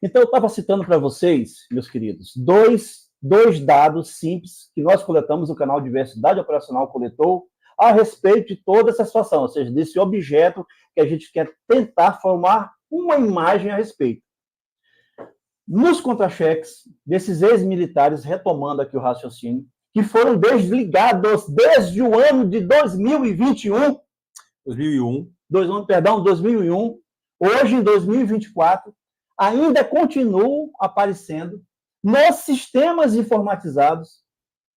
Então, eu estava citando para vocês, meus queridos, dois dados simples que nós coletamos no canal Diversidade Operacional Coletou a respeito de toda essa situação, ou seja, desse objeto que a gente quer tentar formar uma imagem a respeito. Nos contra-cheques desses ex-militares, retomando aqui o raciocínio, que foram desligados desde o ano de 2021, 2001, hoje em 2024, ainda continuam aparecendo nos sistemas informatizados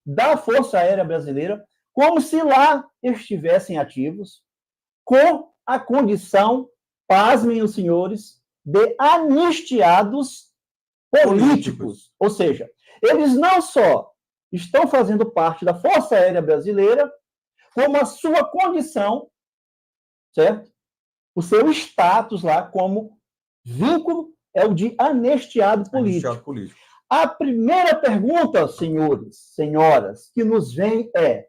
da Força Aérea Brasileira, como se lá estivessem ativos, com a condição, pasmem os senhores, de anistiados políticos. Ou seja, eles não só estão fazendo parte da Força Aérea Brasileira, como a sua condição, certo? O seu status lá como vínculo é o de anistiado político. A primeira pergunta, senhores, senhoras, que nos vem é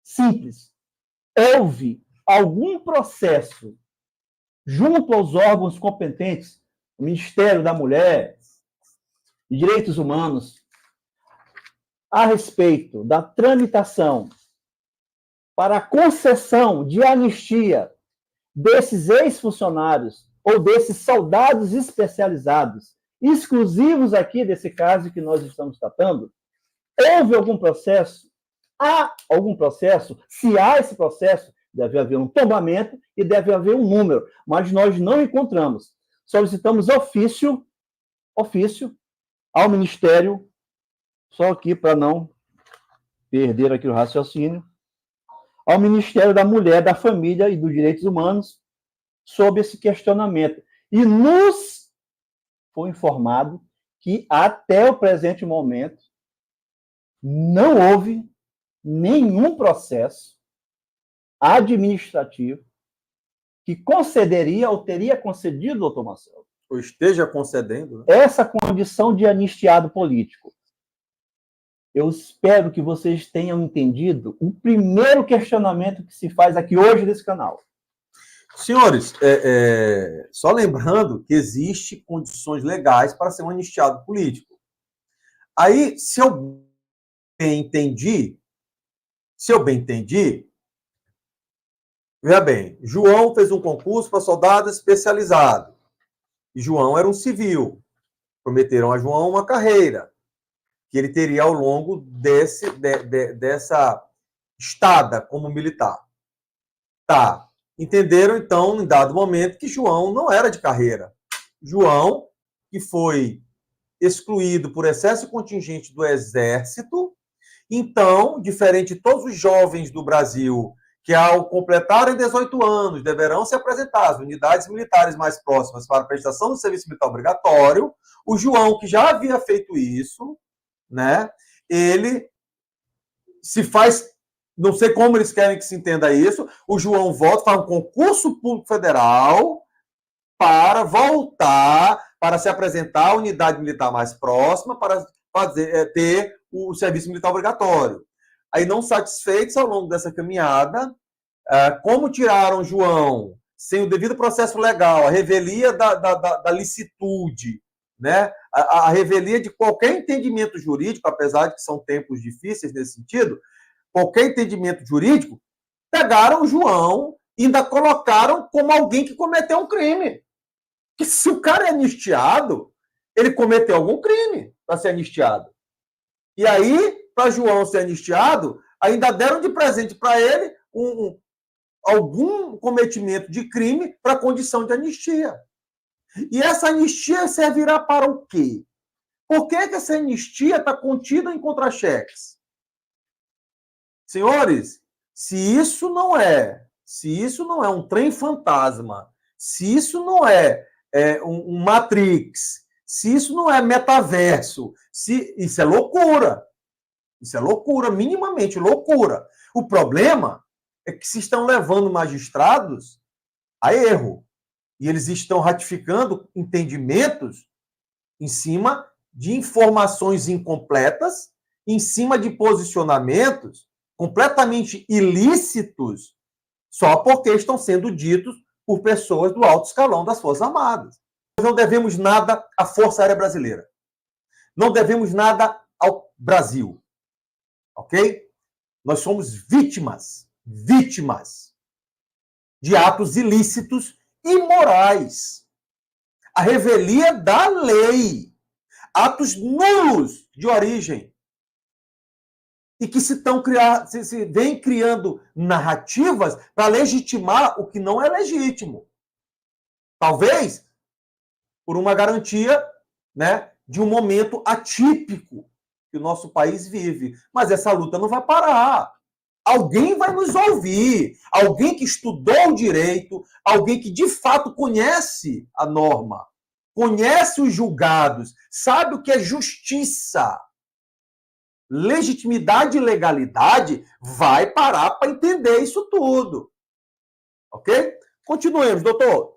simples. Houve algum processo junto aos órgãos competentes, o Ministério da Mulher e Direitos Humanos, a respeito da tramitação para a concessão de anistia desses ex-funcionários ou desses soldados especializados, exclusivos aqui desse caso que nós estamos tratando? Houve algum processo? Há algum processo? Se há esse processo, deve haver um tombamento e deve haver um número, mas nós não encontramos. Solicitamos ofício ao Ministério, só aqui para não perder aqui o raciocínio, ao Ministério da Mulher, da Família e dos Direitos Humanos sobre esse questionamento. E nos foi informado que até o presente momento não houve nenhum processo administrativo que concederia ou teria concedido, doutor Marcelo, ou esteja concedendo, né, essa condição de anistiado político. Eu espero que vocês tenham entendido o primeiro questionamento que se faz aqui hoje nesse canal. Senhores, só lembrando que existem condições legais para ser um anistiado político. Aí, se eu bem entendi, veja bem, João fez um concurso para soldado especializado. E João era um civil. Prometeram a João uma carreira que ele teria ao longo dessa estada como militar. Tá. Entenderam, então, em dado momento, que João não era de carreira. João, que foi excluído por excesso contingente do Exército, então, diferente de todos os jovens do Brasil, que ao completarem 18 anos deverão se apresentar às unidades militares mais próximas para a prestação do serviço militar obrigatório, o João, que já havia feito isso, né, ele se faz, não sei como eles querem que se entenda isso, o João volta, faz um concurso público federal para voltar, para se apresentar à unidade militar mais próxima, para ter o serviço militar obrigatório. Aí, não satisfeitos ao longo dessa caminhada, como tiraram João sem o devido processo legal, a revelia da licitude, né? A revelia de qualquer entendimento jurídico, apesar de que são tempos difíceis nesse sentido, qualquer entendimento jurídico, pegaram o João e ainda colocaram como alguém que cometeu um crime. Que se o cara é anistiado, ele cometeu algum crime para ser anistiado. E aí, para João ser anistiado, ainda deram de presente para ele algum cometimento de crime para condição de anistia. E essa anistia servirá para o quê? Por que essa anistia está contida em contra-cheques? Senhores, se isso não é um trem fantasma, se isso não é um Matrix, se isso não é metaverso, isso é loucura. Isso é loucura, minimamente loucura. O problema é que se estão levando magistrados a erro. E eles estão ratificando entendimentos em cima de informações incompletas, em cima de posicionamentos completamente ilícitos, só porque estão sendo ditos por pessoas do alto escalão das Forças Armadas. não devemos nada à Força Aérea Brasileira. Não devemos nada ao Brasil. Ok? Nós somos vítimas de atos ilícitos e imorais. A revelia da lei. Atos nulos de origem. E que se vem criando narrativas para legitimar o que não é legítimo. Talvez por uma garantia, né, de um momento atípico que o nosso país vive. Mas essa luta não vai parar. Alguém vai nos ouvir. Alguém que estudou o direito, alguém que de fato conhece a norma, conhece os julgados, sabe o que é justiça, legitimidade e legalidade, vai parar para entender isso tudo. Ok? Continuemos, doutor.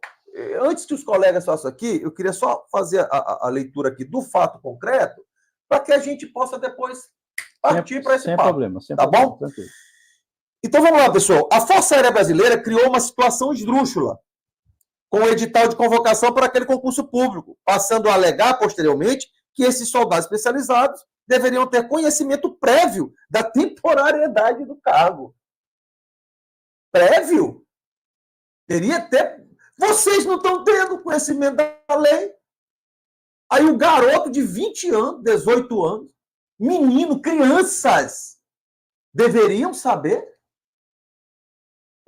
Antes que os colegas façam aqui, eu queria só fazer a leitura aqui do fato concreto, para que a gente possa depois partir para esse sem papo. Problema, sem tá problema, bom? tranquilo. Então vamos lá, pessoal. A Força Aérea Brasileira criou uma situação esdrúxula com o edital de convocação para aquele concurso público, passando a alegar posteriormente que esses soldados especializados deveriam ter conhecimento prévio da temporariedade do cargo. Prévio? Teria até... Vocês não estão tendo conhecimento da lei. Aí o garoto de 20 anos, 18 anos, menino, crianças, deveriam saber.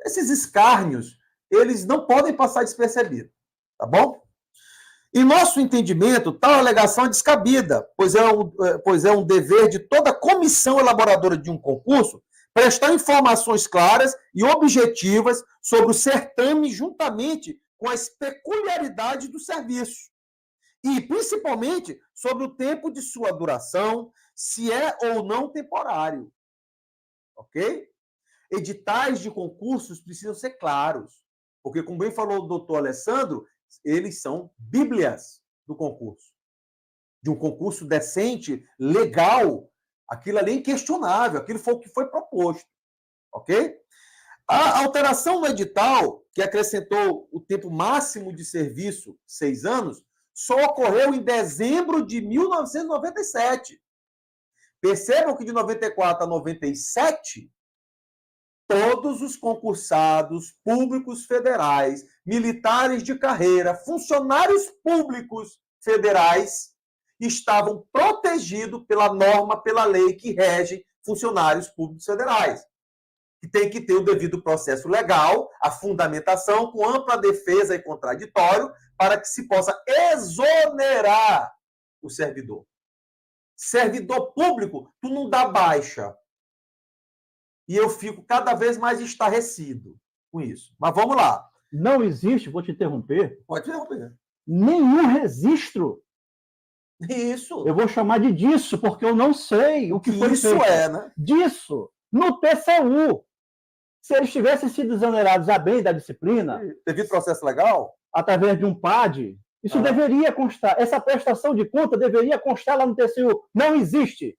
Esses escárnios, eles não podem passar despercebidos, tá bom? Em nosso entendimento, tal alegação é descabida, pois é um dever de toda comissão elaboradora de um concurso prestar informações claras e objetivas sobre o certame juntamente com as peculiaridades do serviço. E, principalmente, sobre o tempo de sua duração, se é ou não temporário. Ok? Editais de concursos precisam ser claros, porque, como bem falou o doutor Alessandro, eles são bíblias do concurso. De um concurso decente, legal, aquilo ali é inquestionável, aquilo foi o que foi proposto. Ok? A alteração no edital, que acrescentou o tempo máximo de serviço, 6 anos, só ocorreu em dezembro de 1997. Percebam que de 94 a 97, todos os concursados públicos federais, militares de carreira, funcionários públicos federais, estavam protegidos pela norma, pela lei que rege funcionários públicos federais. Que tem que ter o devido processo legal, a fundamentação com ampla defesa e contraditório, para que se possa exonerar o servidor. Servidor público, tu não dá baixa. E eu fico cada vez mais estarrecido com isso. Mas vamos lá. Não existe, vou te interromper, Pode interromper. nenhum registro. Isso. Eu vou chamar de disso, porque eu não sei o que foi isso feito. é, né? Disso, no TCU. Se eles tivessem sido exonerados a bem da disciplina... Devido processo legal? Através de um PAD, isso deveria constar. Essa prestação de conta deveria constar lá no TCU. Não existe.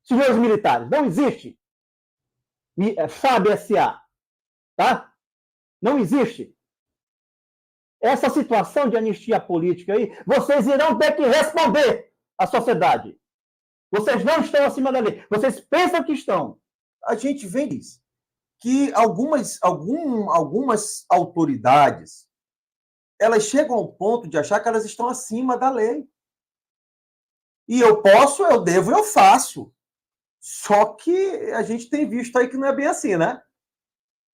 Senhores militares, não existe. FAB SA. Tá? Não existe. Essa situação de anistia política aí, vocês irão ter que responder à sociedade. Vocês não estão acima da lei. Vocês pensam que estão. A gente vê que algumas autoridades, elas chegam ao ponto de achar que elas estão acima da lei. E eu posso, eu devo, eu faço. Só que a gente tem visto aí que não é bem assim, né?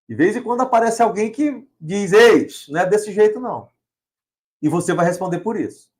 De vez em quando aparece alguém que diz, ei, não é desse jeito não. E você vai responder por isso.